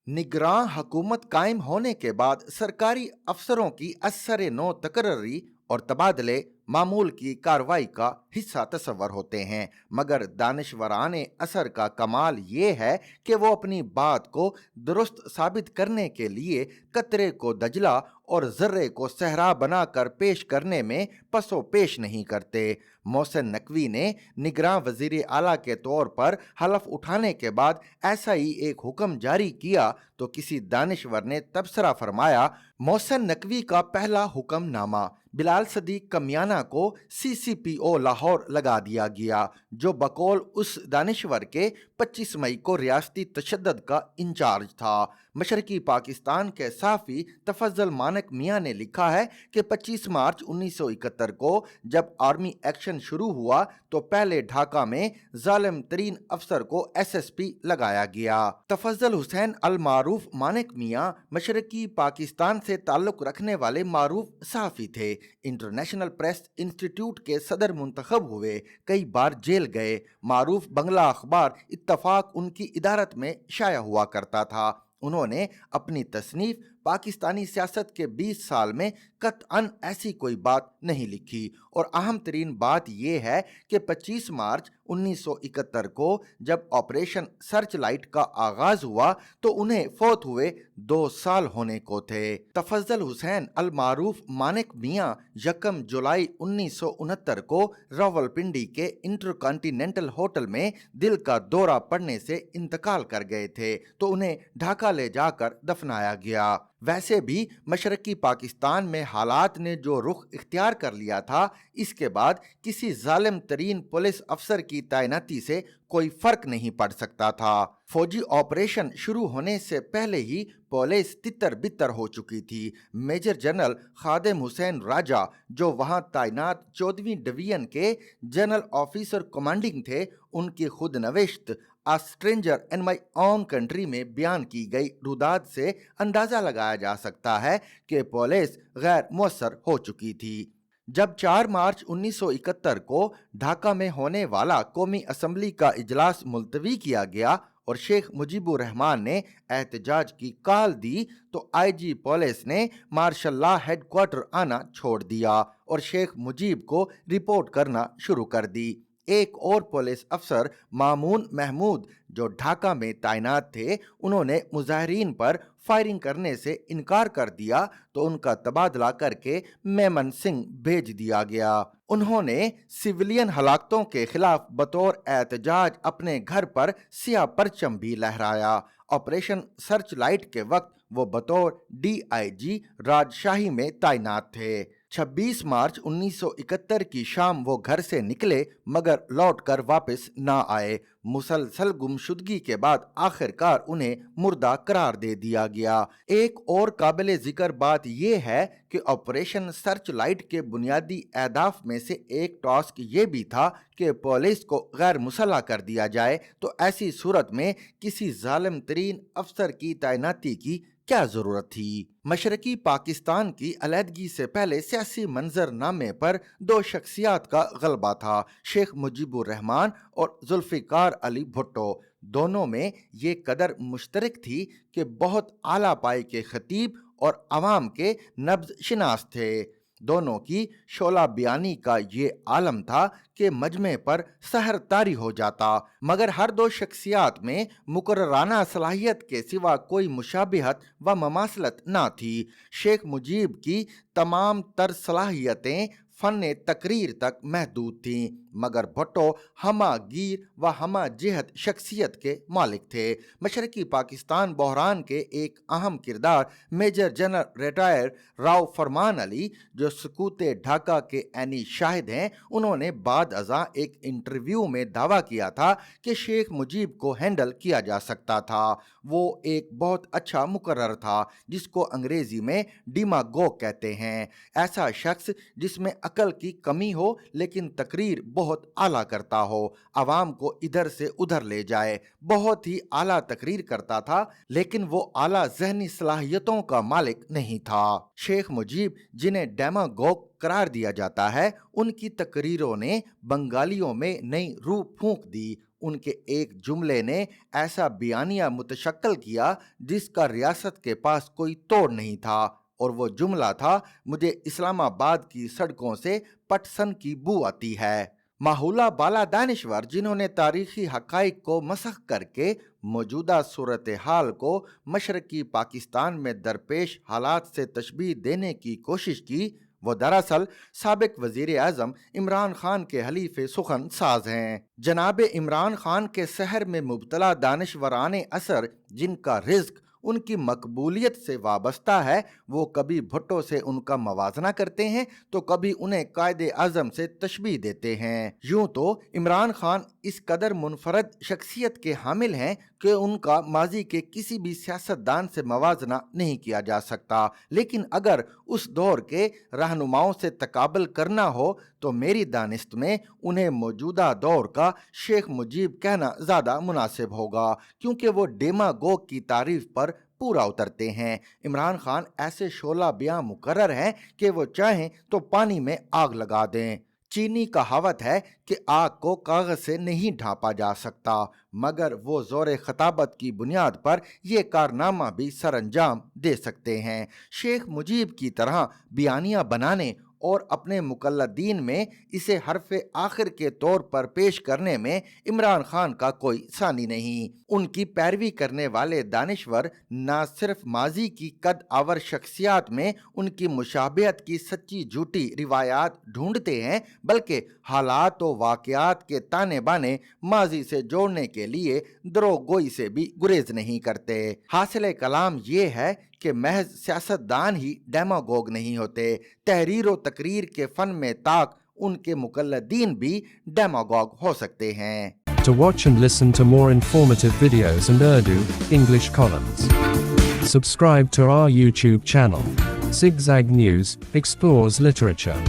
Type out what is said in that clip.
निगरान हुकूमत कायम होने के बाद सरकारी अफसरों की असर नो तकर्री और तबादले मामूल की कार्रवाई का हिस्सा तस्वर होते हैं, मगर दानिशवराने असर का कमाल ये है कि वो अपनी बात को दुरुस्त साबित करने के लिए कतरे को दजला और जर्रे को सहरा बनाकर पेश करने में पसो पेश नहीं करते। मोहसिन नकवी ने निगरान वजीर आला के तौर पर हलफ उठाने के बाद ऐसा ही एक हुक्म जारी किया तो किसी दानिशवर ने तबसरा फरमाया, मोहसिन नकवी का पहला हुक्मनामा बिलाल सदीक कमियाना को CCPO लाहौर लगा दिया गया, जो बकौल उस दानिशवर के 25 मई को रियासती तशद्दुद का इंचार्ज था। मशरकी पाकिस्तान के साफी तफज्जल मानक मियाँ ने लिखा है कि 25 मार्च 1971 को जब आर्मी एक्शन शुरू हुआ तो पहले ढाका में जालिम तरीन अफसर को SSP लगाया गया। तफज्जल हुसैन अल मारूफ मानक मियाँ मशरकी पाकिस्तान से ताल्लुक रखने वाले मारूफ साफी थे। इंटरनेशनल प्रेस इंस्टीट्यूट के सदर मुंतखब हुए, कई बार जेल गए। मारूफ बंगला अखबार इत्तफाक उनकी इदारत में शाया हुआ करता था। उन्होंने अपनी तसनीफ पाकिस्तानी सियासत के 20 साल में कतअन ऐसी कोई बात नहीं लिखी, और अहम तरीन बात यह है कि 25 मार्च 1971 को जब ऑपरेशन सर्च लाइट का आगाज हुआ तो उन्हें फौत हुए 2 साल होने को थे। तफज्जल हुसैन अल मारूफ मानिक मियाँ 1 जुलाई 1969 को रावलपिंडी के इंटरकॉन्टिनेंटल होटल में दिल का दौरा पड़ने से इंतकाल कर गए थे, तो उन्हें ढाका ले जाकर दफनाया गया। वैसे भी मशरकी पाकिस्तान में हालात ने जो रुख इख्तियार कर लिया था, इसके बाद किसी जालिम तरीन पुलिस अफसर की तैनाती से कोई फर्क नहीं पड़ सकता था। फौजी ऑपरेशन शुरू होने से पहले ही पुलिस तितर बितर हो चुकी थी। मेजर जनरल खादिम हुसैन राजा, जो वहां तैनात 14वीं डिवीजन के जनरल ऑफिसर कमांडिंग थे, उनकी खुद नविश्त a stranger in my own country में बयान की गई रुदाद से अंदाजा लगाया जा सकता है कि पुलिस गैर मुअस्सर हो चुकी थी। जब 4 मार्च 1971 को ढाका में होने वाला कौमी असम्बली का इजलास मुलतवी किया गया और शेख मुजीबुर रहमान ने एहतजाज की कॉल दी, तो IG पुलिस ने मार्शल लॉ हेडक्वार्टर आना छोड़ दिया और शेख मुजीब को रिपोर्ट करना शुरू कर दी। एक और पुलिस अफसर मामून महमूद, जो ढाका में तैनात थे, उन्होंने मुजाहिरीन पर फायरिंग करने से इनकार कर दिया, तो उनका तबादला करके मेमन सिंह भेज दिया गया। उन्होंने सिविलियन हलाकतों के खिलाफ बतौर एहतजाज अपने घर पर सियाह परचम भी लहराया। ऑपरेशन सर्च लाइट के वक्त वो बतौर DIG राजशाही में तैनात थे। 26 मार्च 1971 की शाम वो घर से निकले, मगर लौटकर वापस ना आए। मुसलसल गुमशुदगी के बाद आखिरकार उन्हें मुर्दा करार दे दिया गया। एक और काबिले जिक्र बात यह है कि ऑपरेशन सर्च लाइट के बुनियादी अहदाफ में से एक टास्क ये भी था कि पुलिस को गैर मुसल्लह कर दिया जाए, तो ऐसी सूरत में किसी जालिम तरीन अफसर की तैनाती की क्या जरूरत थी। मशरकी पाकिस्तान की अलहदगी से पहले सियासी मंजरनामे पर 2 शख्सियात का गलबा था, शेख मुजीबुर रहमान और जुल्फिकार अली भुट्टो। दोनों में ये कदर मुश्तरक थी कि बहुत आला पाए के खतीब और अवाम के नब्ज शिनास थे। दोनों की शोला बयानी का ये आलम था कि मजमे पर सहर तारी हो जाता, मगर हर 2 शख्सियात में मुकर्रराना सलाहियत के सिवा कोई मुशाबिहत व ममासलत ना थी। शेख मुजीब की तमाम तर सलाहियतें फन तकरीर तक महदूद थीं, मगर भुट्टो हमा गिर व हमा जिहत शख्सियत के मालिक थे। मशरकी पाकिस्तान बहरान के एक अहम किरदार मेजर जनरल रिटायर राव फरमान अली, जो सकूते ढाका के ऐनी शाहिद हैं, उन्होंने बाद अज़ां एक इंटरव्यू में दावा किया था कि शेख मुजीब को हैंडल किया जा सकता था। वो एक बहुत अच्छा मुकर्रर था, जिसको अंग्रेजी में डिमागोग कहते हैं। ऐसा शख्स जिसमें अकल की कमी हो लेकिन तकरीर बहुत आला करता हो, अवाम को इधर से उधर ले जाए। बहुत ही आला तकरीर करता था, लेकिन वो आला ज़हनी सलाहियतों का मालिक नहीं था। शेख मुजीब, जिन्हें डेमागोग करार दिया जाता है, उनकी तकरीरों ने बंगालियों में नई रूह फूंक दी उनके एक जुमले ने ऐसा बयानिया मुतशक्कल किया जिसका रियासत के पास कोई तोड़ नहीं था, और वो जुमला था, मुझे इस्लामाबाद की सड़कों से पटसन की बू आती है। माहौला बाला दानिशवर, जिन्होंने तारीखी हकाइक को मसख करके मौजूदा सूरत हाल को मशरकी पाकिस्तान में दरपेश हालात से तशबीह देने की कोशिश की, वो दरअसल साबिक वजीर आजम इमरान खान के हलीफे सुखन साज हैं। जनाब इमरान खान के सहर में मुब्तला दानिशवराने असर, जिनका रिज्क उनकी मकबूलियत से वाबस्ता है, वो कभी भुट्टो से उनका मवाजना करते हैं तो कभी उन्हें कायदे आजम से तशबीह देते हैं। यूं तो इमरान खान इस कदर मुनफरद शख्सियत के हामिल हैं कि उनका माजी के किसी भी सियासतदान से मवाजना नहीं किया जा सकता, लेकिन अगर उस दौर के रहनुमाओं से तकाबल करना हो तो मेरी दानिस्त में उन्हें मौजूदा दौर का शेख मुजीब कहना ज़्यादा मुनासिब होगा, क्योंकि वो डेमागोग की तारीफ पर पूरा उतरते हैं। इमरान खान ऐसे शोला बयां मुकर्रर हैं कि वो चाहें तो पानी में आग लगा दें। चीनी कहावत है कि आग को कागज से नहीं ढांपा जा सकता, मगर वो जोर खताबत की बुनियाद पर यह कारनामा भी सरअंजाम दे सकते हैं। शेख मुजीब की तरह बयानिया बनाने और अपने मुकल्लदीन में इसे हरफ़े आखिर के तौर पर पेश करने में इमरान खान का कोई सानी नहीं। उनकी पैरवी करने वाले दानिशवर न सिर्फ माजी की कद आवर शख्सियात में उनकी मुशाबहत की सच्ची झूठी रिवायात ढूंढते हैं, बल्कि हालात व वाक़यात के ताने बाने माजी से जोड़ने के लिए दरोगोई से भी गुरेज नहीं करते। हासिल कलाम ये है कि महज सियासतदान ही डेमागोग नहीं होते, तहरीर व तकरीर के फन में ताक उनके मुकल्लदीन भी डेमागोग हो सकते हैं। To watch and listen to more informative videos and Urdu, English columns, subscribe to our YouTube channel. Zigzag News explores literature.